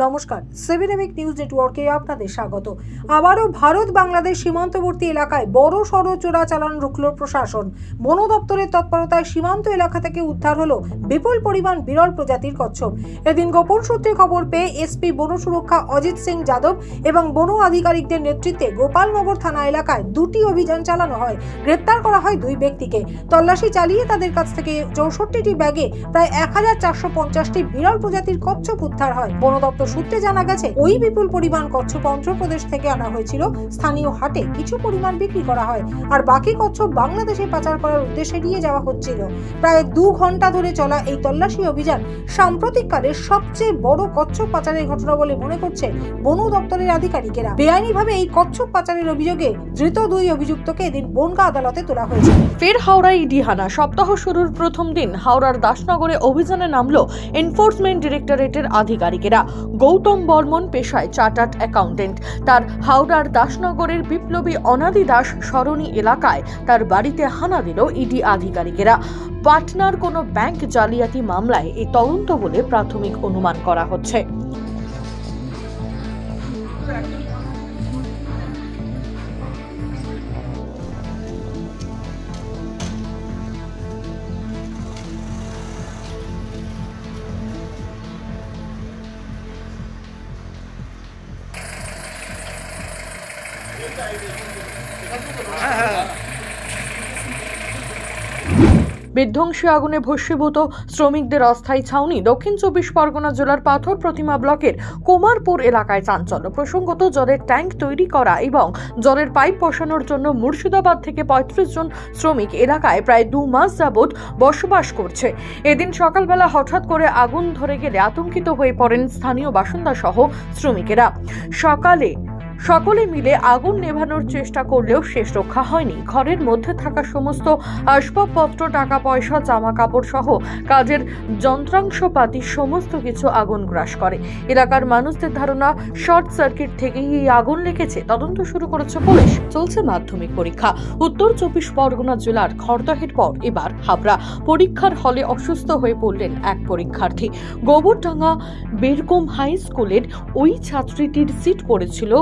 নমস্কার, 7 নিউজ নেটওয়ার্কে আপনাদের স্বাগত। আবারও ভারত বাংলাদেশ সীমান্তবর্তী এলাকায় বড় সড় চোরাচালান রুখল প্রশাসন। বন দপ্তরের তৎপরতায় সীমান্ত এলাকা থেকে উদ্ধার হলো বিপুল পরিমাণ বিরল প্রজাতির কচ্ছপ। এদিন গোপন সূত্রে খবর পেয়ে এসপি বন সুরক্ষা অজিত সিং যাদব এবং বন আধিকারিকদের নেতৃত্বে গোপালনগর থানা এলাকায় 2টি অভিযান চালানো হয়। গ্রেপ্তার করা হয় 2 ব্যক্তিকে। তল্লাশি চালিয়ে তাদের কাছ থেকে 64টি ব্যাগে প্রায় 1450টি বিরল প্রজাতির কচ্ছপ উদ্ধার হয়। বন দপ্তর সূত্রে জানা গেছে, ওই বিপুল পরিমাণ কচ্ছপ অন্ধ্রপ্রদেশ থেকে আনা হয়েছিল। স্থানীয় হাটে কিছু পরিমাণ বিক্রি করা হয়, আর বাকি কচ্ছপ বাংলাদেশে পাচার করার উদ্দেশ্যে নিয়ে যাওয়া হচ্ছিল। প্রায় 2 ঘন্টা ধরে চলা এই তল্লাশি অভিযান সাম্প্রতিককালের সবচেয়ে বড় কচ্ছপ পাচারের ঘটনা বলে মনে করছে বন দপ্তরের আধিকারিকেরা। বেআইনিভাবে এই কচ্ছপ পাচারের অভিযোগে ধৃত 2 অভিযুক্তকে এদিন বনগাঁ আদালতে তোলা হয়েছে। ফের হাওড়ায় ইডি হানা। সপ্তাহ শুরুর প্রথম দিন হাওড়ার দাসনগরে অভিযানে নামলো এনফোর্সমেন্ট ডিরেক্টরেটের আধিকারিকেরা। গৌতম বর্মন পেশায় চার্টার্ড অ্যাকাউন্টেন্ট। তার হাওড়ার দাসনগরের বিপ্লবী অনাদি দাস সরণি এলাকায় তার বাড়িতে হানা দিল ইডি আধিকারিকেরা। পাটনার কোনো ব্যাংক জালিয়াতি মামলায় এই তদন্ত বলে প্রাথমিক অনুমান করা হচ্ছে। বিধ্বংসী আগুনে ভস্মীভূত শ্রমিকদের অস্থায়ী ছাউনি। দক্ষিণ 24 পরগনা জেলার পাথর প্রতিমা ব্লকের কুমারপুর এলাকায় চাঞ্চল্য। প্রসঙ্গত, জলের ট্যাঙ্ক তৈরি করা এবং জলের পাইপ বসানোর জন্য মুর্শিদাবাদ থেকে 35 জন শ্রমিক এলাকায় প্রায় 2 মাস যাবৎ বসবাস করছে। এদিন সকালবেলা হঠাৎ করে আগুন ধরে গেলে আতঙ্কিত হয়ে পড়েন স্থানীয় বাসিন্দা সহ শ্রমিকেরা। সকলে মিলে আগুন নেভানোর চেষ্টা করলেও শেষ রক্ষা হয়নি। ঘরের মধ্যে থাকা সমস্ত আসবাবপত্র, টাকা পয়সা, জামা কাপড় সহ কাজের যন্ত্রাংশপাতি সমস্ত কিছু আগুন গ্রাস করে। এলাকার মানুষদের ধারণা শর্ট সার্কিট থেকেই এই আগুন লেগেছে। তদন্ত শুরু করেছে পুলিশ। চলছে মাধ্যমিক পরীক্ষা। উত্তর 24 পরগনা জেলার খড়দহের পর এবার হাবড়া। পরীক্ষার হলে অসুস্থ হয়ে পড়লেন এক পরীক্ষার্থী। গোবরডাঙ্গা বেরকম হাই স্কুলের ওই ছাত্রীটির সিট পড়েছিল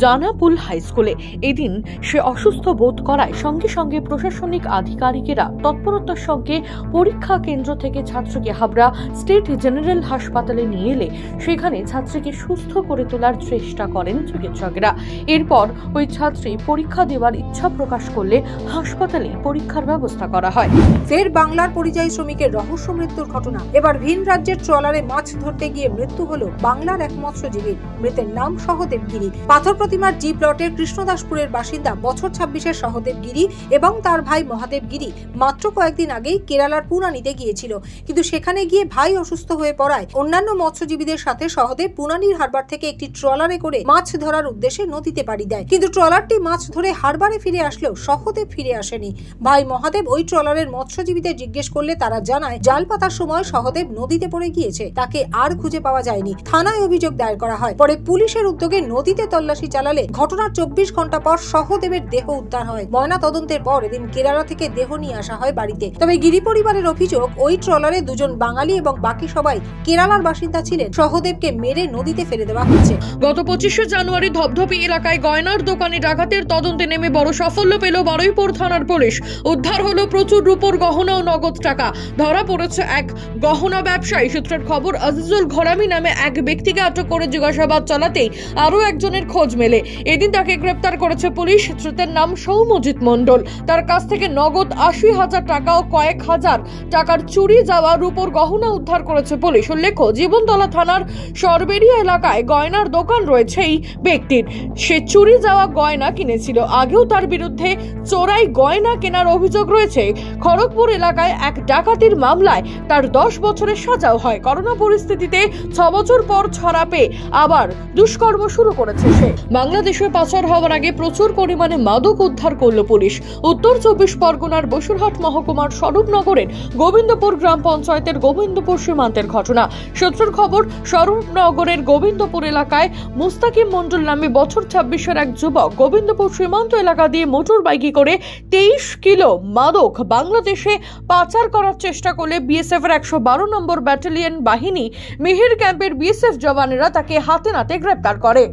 জানাপুল হাই স্কুলে। এদিন সে অসুস্থ বোধ করায় সঙ্গে সঙ্গে প্রশাসনিক আধিকারিকেরা তৎপরতার সঙ্গে পরীক্ষা কেন্দ্র থেকে ছাত্রীকে হাবড়া স্টেট জেনারেল হাসপাতালে নিয়ে এলে সেখানে ছাত্রীকে সুস্থ করে তোলার চেষ্টা করেন চিকিৎসকেরা। এরপর ওই ছাত্রী পরীক্ষা দেওয়ার ইচ্ছা প্রকাশ করলে হাসপাতালে পরীক্ষার ব্যবস্থা করা হয়। ফের বাংলার পরিযায়ী শ্রমিকের রহস্য মৃত্যুর ঘটনা। এবার ভিন রাজ্যের ট্রলারে মাছ ধরতে গিয়ে মৃত্যু হলো বাংলার এক মৎস্যজীবীর। মৃতের নাম সহদেব গিরি। পাথর প্রতিমার জি প্লটের কৃষ্ণদাসপুরের বাসিন্দা বছর 26-এর সহদেব গিরি এবং তার ভাই মহাদেব গিরি মাত্র কয়েকদিন আগেই কেরালার পুনানিতে গিয়েছিল। কিন্তু সেখানে গিয়ে ভাই অসুস্থ হয়ে পড়ায় অন্যান্য মৎস্যজীবীদের সাথে সহদেব পুনানির হারবার থেকে একটি ট্রলারে করে মাছ ধরার উদ্দেশ্যে নদীতে পাড়ি দেয়। কিন্তু ট্রলারটি মাছ ধরে হারবারে ফিরে আসলেও সহদেব ফিরে আসেনি। ভাই মহাদেব ওই ট্রলারের মৎস্যজীবীদের জিজ্ঞেস করলে তারা জানায়, জাল পাতার সময় সহদেব নদীতে পড়ে গিয়েছে, তাকে আর খুঁজে পাওয়া যায়নি। থানায় অভিযোগ দায়ের করা হয়। পরে পুলিশের উদ্যোগে নদীতে তল্লাশি চালালে ঘটনার 24 ঘন্টা পর সহদেবের দেহ উদ্ধার হয়। ময়না তদন্তের পর এদিন কেরালা থেকে দেহ নিয়ে আসা হয় বাড়িতে। তবে গিরি পরিবারের অভিযোগ, ওই ট্রলারে 2 জন বাঙালি এবং বাকি সবাই কেরালার বাসিন্দা ছিলেন। সহদেবকে মেরে নদীতে ফেলে দেওয়া হচ্ছে। গত 25শে জানুয়ারি ধপধপি এলাকায় গয়নার দোকানে ডাকাতের তদন্তে নেমে বড় সাফল্য পেল বারুইপুর থানার পুলিশ। উদ্ধার হলো প্রচুর রূপোর গহনা ও নগদ টাকা। ধরা পড়েছে এক গহনা ব্যবসায়ী। সূত্রের খবর, আজিজুল ঘরামি নামে এক ব্যক্তিকে আটক করে জিজ্ঞাসাবাদ চালাতেই আরো একজনের খোঁজ মেলে। এদিন তাকে গ্রেপ্তার করেছে পুলিশ। ধৃতের নাম সৌমজিৎ মণ্ডল। তার কাছ থেকে নগদ 80,000 টাকা ও কয়েক হাজার টাকার চুরি যাওয়া রূপোর গহনা উদ্ধার করেছে পুলিশ। উল্লেখ্য, জীবনতলা থানার সরবেরিয়া এলাকায় গয়নার দোকান রয়েছে এই ব্যক্তির। সে চুরি যাওয়া গয়না কিনেছিল। আগেও তার বিরুদ্ধে চোরাই গয়না কেনার অভিযোগ রয়েছে। খড়গপুর এলাকায় এক ডাকাতির মামলায় তার 10 বছরের সাজাও হয়। করোনা পরিস্থিতিতে 6 বছর পর ছাড়া পেয়ে আবার দুষ্কর্ম শুরু করেছে। বাংলাদেশে। বাংলাদেশে পাচার হওয়ার আগে প্রচুর পরিমাণে মাদক উদ্ধার করল পুলিশ। উত্তর 24 পরগনার বসুরহাট মহকুমার স্বরূপনগরের গোবিন্দপুর গ্রাম পঞ্চায়েতের গোবিন্দপুর সীমান্তের ঘটনা। সূত্রের খবর, স্বরূপনগরের গোবিন্দপুর এলাকায় মুস্তাকিম মণ্ডল নামে বছর 26-এর এক যুবক গোবিন্দপুর সীমান্ত এলাকা দিয়ে মোটর বাইকে করে 23 কিলো মাদক বাংলাদেশে পাচার করার চেষ্টা করলে বিএসএফ এর 112 নম্বর ব্যাটালিয়ন বাহিনী মিহির ক্যাম্পের বিএসএফ জওয়ানেরা তাকে হাতে নাতে গ্রেপ্তার করে।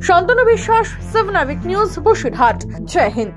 শান্তনু বিশ্বাস, 7 নিউজ, বসিরহাট। জয় হিন্দ।